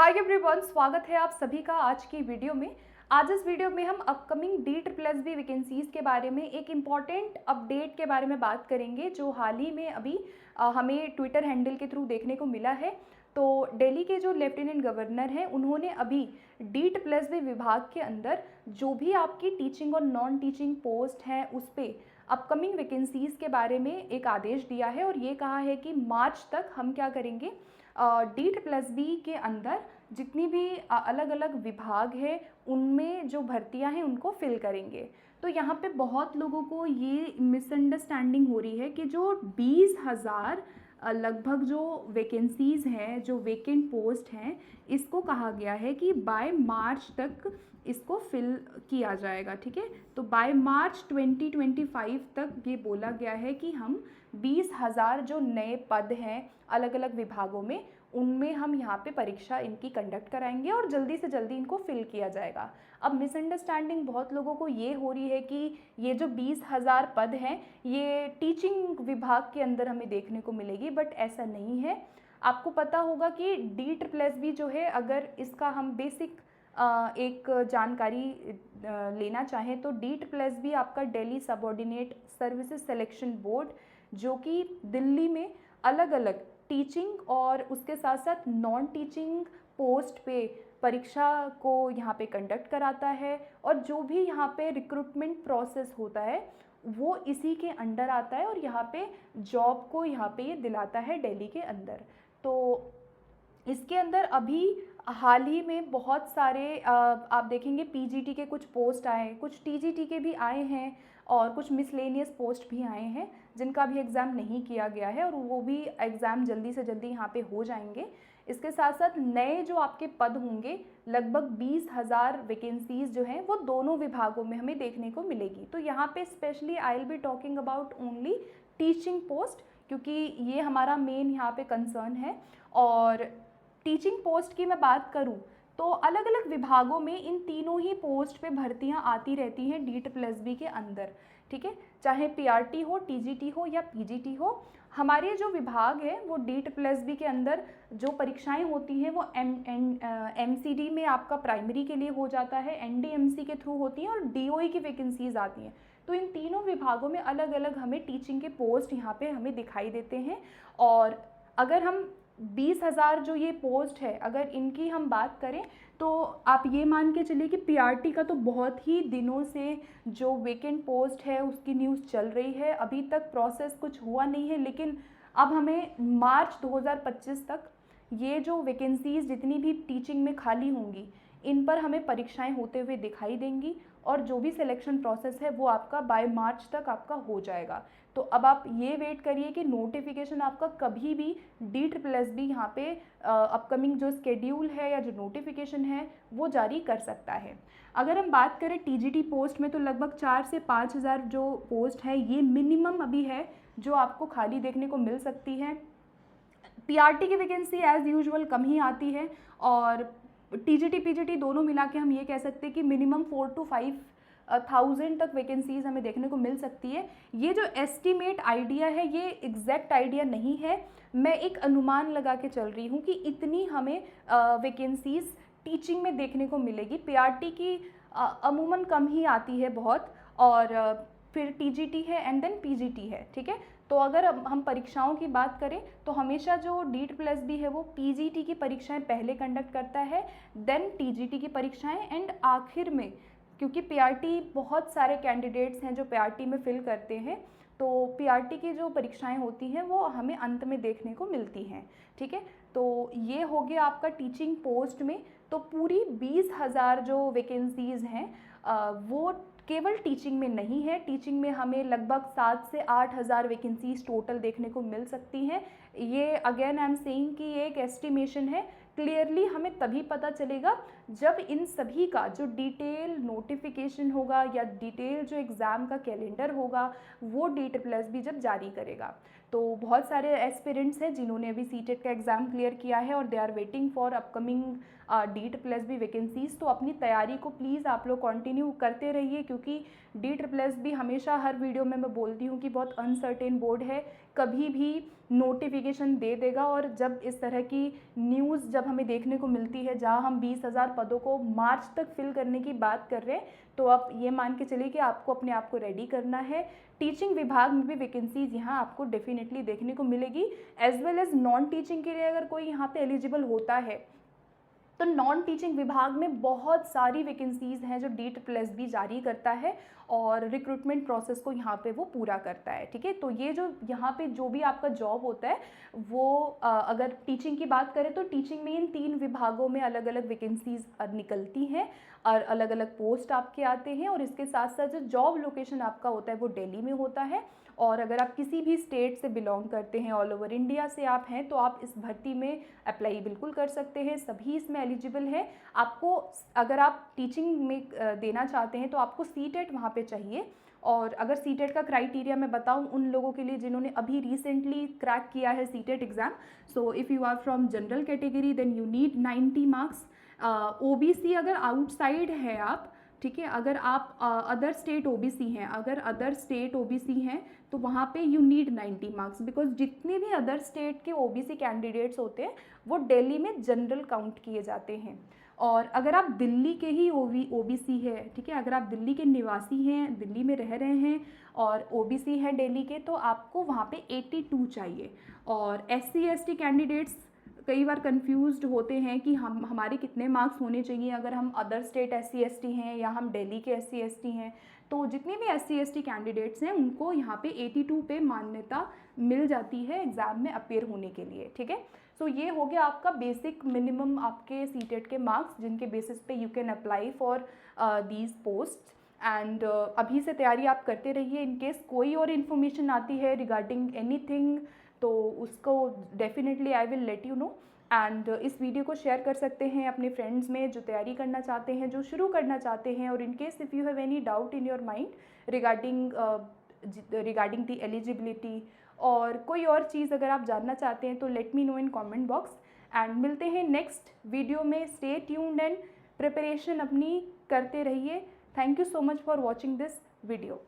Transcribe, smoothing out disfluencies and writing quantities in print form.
Hi everyone, स्वागत है आप सभी का आज की वीडियो में। आज इस वीडियो में हम अपकमिंग D+B वैकेंसीज़ के बारे में एक इम्पॉर्टेंट अपडेट के बारे में बात करेंगे जो हाल ही में अभी हमें ट्विटर हैंडल के थ्रू देखने को मिला है। तो दिल्ली के जो लेफ्टिनेंट गवर्नर हैं उन्होंने अभी D+B विभाग के अंदर जो भी आपकी टीचिंग और नॉन टीचिंग पोस्ट हैं उस पर अपकमिंग वैकेंसीज़ के बारे में एक आदेश दिया है और ये कहा है कि मार्च तक हम क्या करेंगे, D+B के अंदर जितनी भी अलग अलग विभाग है उनमें जो भर्तियां हैं उनको फिल करेंगे। तो यहाँ पे बहुत लोगों को ये मिसअंडरस्टैंडिंग हो रही है कि जो 20,000 लगभग जो वैकेंसीज़ हैं, जो वेकेंट पोस्ट हैं, इसको कहा गया है कि बाय मार्च तक इसको फिल किया जाएगा। ठीक है, तो बाय मार्च 2025 तक ये बोला गया है कि हम 20,000 जो नए पद हैं अलग अलग विभागों में, उनमें हम यहाँ पे परीक्षा इनकी कंडक्ट कराएंगे और जल्दी से जल्दी इनको फिल किया जाएगा। अब मिसअंडरस्टैंडिंग बहुत लोगों को ये हो रही है कि ये जो 20,000 पद हैं ये टीचिंग विभाग के अंदर हमें देखने को मिलेगी, बट ऐसा नहीं है। आपको पता होगा कि D+B जो है, अगर इसका हम बेसिक एक जानकारी लेना चाहें तो D+B आपका Delhi subordinate services selection board, जो कि दिल्ली में अलग अलग टीचिंग और उसके साथ साथ नॉन टीचिंग पोस्ट पे परीक्षा को यहाँ पे कंडक्ट कराता है और जो भी यहाँ पे रिक्रूटमेंट प्रोसेस होता है वो इसी के अंडर आता है और यहाँ पे जॉब को यहाँ पे ये दिलाता है दिल्ली के अंदर। तो इसके अंदर अभी हाल ही में बहुत सारे आप देखेंगे पीजीटी के कुछ पोस्ट आए, कुछ टीजीटी के भी आए हैं और कुछ मिसलेनियस पोस्ट भी आए हैं जिनका भी एग्ज़ाम नहीं किया गया है और वो भी एग्ज़ाम जल्दी से जल्दी यहाँ पे हो जाएंगे। इसके साथ साथ नए जो आपके पद होंगे, लगभग 20,000 वैकेंसीज़ जो हैं वो दोनों विभागों में हमें देखने को मिलेगी। तो यहाँ पे specially I will be talking about only teaching post, क्योंकि ये हमारा मेन यहाँ पे कंसर्न है। और टीचिंग पोस्ट की मैं बात करूं तो अलग अलग विभागों में इन तीनों ही पोस्ट पे भर्तियां आती रहती हैं D+B के अंदर। ठीक है, चाहे पीआरटी हो, टीजीटी हो या पीजीटी हो, हमारे जो विभाग है वो D+B के अंदर जो परीक्षाएं होती हैं वो MCD में आपका प्राइमरी के लिए हो जाता है, NDMC के थ्रू होती हैं और DOE की वैकेंसीज आती हैं। तो इन तीनों विभागों में अलग अलग हमें टीचिंग के पोस्ट यहाँ पे हमें दिखाई देते हैं। और अगर हम 20,000 जो ये पोस्ट है, अगर इनकी हम बात करें तो आप ये मान के चलिए कि पीआरटी का तो बहुत ही दिनों से जो वेकेंट पोस्ट है उसकी न्यूज़ चल रही है, अभी तक प्रोसेस कुछ हुआ नहीं है, लेकिन अब हमें मार्च 2025 तक ये जो वैकेंसीज़ जितनी भी टीचिंग में खाली होंगी इन पर हमें परीक्षाएं होते हुए दिखाई देंगी और जो भी सिलेक्शन प्रोसेस है वो आपका बाय मार्च तक आपका हो जाएगा। तो अब आप ये वेट करिए कि नोटिफिकेशन आपका कभी भी D+B यहाँ पे अपकमिंग जो स्केड्यूल है या जो नोटिफिकेशन है वो जारी कर सकता है। अगर हम बात करें टीजीटी पोस्ट में तो लगभग 4 से 5,000 जो पोस्ट है ये मिनिमम अभी है जो आपको खाली देखने को मिल सकती है। पीआरटी की वैकेंसी एज़ यूजुअल कम ही आती है और टीजीटी पीजीटी दोनों मिला के हम ये कह सकते हैं कि मिनिमम 4 to 5,000 तक वैकेंसीज़ हमें देखने को मिल सकती है। ये जो एस्टीमेट आइडिया है ये एग्जैक्ट आइडिया नहीं है, मैं एक अनुमान लगा के चल रही हूँ कि इतनी हमें वैकेंसीज़ टीचिंग में देखने को मिलेगी। पीआरटी की अमूमन कम ही आती है बहुत, और फिर टीजीटी है एंड देन पीजीटी है। ठीक है, तो अगर हम परीक्षाओं की बात करें तो हमेशा जो D+B है वो पीजीटी की परीक्षाएं पहले कंडक्ट करता है, देन टीजीटी की परीक्षाएं एंड आखिर में, क्योंकि पीआरटी बहुत सारे कैंडिडेट्स हैं जो पीआरटी में फिल करते हैं, तो पीआरटी की जो परीक्षाएं होती हैं वो हमें अंत में देखने को मिलती हैं। ठीक है, तो ये हो गया आपका टीचिंग पोस्ट में। तो पूरी 20,000 जो वैकेंसीज़ हैं वो केवल टीचिंग में नहीं है, टीचिंग में हमें लगभग 7 से 8,000 वैकेंसीज टोटल देखने को मिल सकती हैं। ये अगेन आई एम सेइंग कि ये एक एस्टिमेशन है, क्लियरली हमें तभी पता चलेगा जब इन सभी का जो डिटेल नोटिफिकेशन होगा या डिटेल जो एग्ज़ाम का कैलेंडर होगा वो D+B जब जारी करेगा। तो बहुत सारे एस्पिरेंट्स हैं जिन्होंने अभी सीटेट का एग्ज़ाम क्लियर किया है और they are waiting for upcoming D+B vacancies. तो अपनी तैयारी को प्लीज़ आप लोग कंटिन्यू करते रहिए, क्योंकि D+B हमेशा हर वीडियो में मैं बोलती हूँ कि बहुत अनसर्टेन बोर्ड है, कभी भी नोटिफिकेशन दे देगा। और जब इस तरह की न्यूज़ जब हमें देखने को मिलती है जहाँ हम 20,000 पदों को मार्च तक फिल करने की बात कर रहे हैं, तो आप ये मान के चलिए कि आपको अपने आप को रेडी करना है। टीचिंग विभाग में भी वैकेंसीज़ यहाँ आपको डेफिनेटली देखने को मिलेगी, as well as non teaching के लिए अगर कोई यहाँ पे एलिजिबल होता है तो नॉन टीचिंग विभाग में बहुत सारी वैकेंसीज़ हैं जो D+B जारी करता है और रिक्रूटमेंट प्रोसेस को यहाँ पे वो पूरा करता है। ठीक है, तो ये जो यहाँ पे जो भी आपका जॉब होता है वो अगर टीचिंग की बात करें तो टीचिंग में इन 3 विभागों में अलग अलग वैकेंसीज़ निकलती हैं और अलग अलग पोस्ट आपके आते हैं। और इसके साथ साथ जो जॉब लोकेशन आपका होता है वो दिल्ली में होता है। और अगर आप किसी भी स्टेट से बिलोंग करते हैं, ऑल ओवर इंडिया से आप हैं, तो आप इस भर्ती में अप्लाई बिल्कुल कर सकते हैं, सभी इसमें एलिजिबल है। आपको अगर आप टीचिंग में देना चाहते हैं तो आपको सीटेट वहाँ पे चाहिए। और अगर सीटेट का क्राइटेरिया मैं बताऊं उन लोगों के लिए जिन्होंने अभी रिसेंटली क्रैक किया है CTET exam, so if you are from general category then you need 90 marks. OBC अगर आउटसाइड है आप, ठीक है, अगर आप अदर स्टेट OBC हैं, अगर अदर स्टेट OBC हैं तो वहाँ पे यू नीड 90 मार्क्स, बिकॉज जितने भी अदर स्टेट के OBC कैंडिडेट्स होते हैं वो दिल्ली में जनरल काउंट किए जाते हैं। और अगर आप दिल्ली के ही OBC है, ठीक है, अगर आप दिल्ली के निवासी हैं, दिल्ली में रह रहे हैं और OBC हैं दिल्ली के, तो आपको वहाँ पे 82 चाहिए। और SC ST कैंडिडेट्स कई बार कंफ्यूज्ड होते हैं कि हमारे कितने मार्क्स होने चाहिए अगर हम अदर स्टेट SC ST हैं या हम दिल्ली के SC ST हैं। तो जितने भी SC ST कैंडिडेट्स हैं उनको यहाँ पे 82 पे मान्यता मिल जाती है एग्ज़ाम में अपेयर होने के लिए। ठीक है, सो ये हो गया आपका बेसिक मिनिमम आपके सीटेट के मार्क्स जिनके बेसिस पे you can apply for these post. And अभी से तैयारी आप करते रहिए। इन केस कोई और इन्फॉर्मेशन आती है रिगार्डिंग एनीथिंग तो उसको definitely I will let you know. And इस वीडियो को शेयर कर सकते हैं अपने फ्रेंड्स में जो तैयारी करना चाहते हैं, जो शुरू करना चाहते हैं। और in case if you have any doubt in your mind regarding the eligibility और कोई और चीज़ अगर आप जानना चाहते हैं तो let me know in comment box. And मिलते हैं नेक्स्ट वीडियो में। स्टे ट्यून्ड एंड प्रिपरेशन अपनी करते रहिए। Thank you so much for watching this video.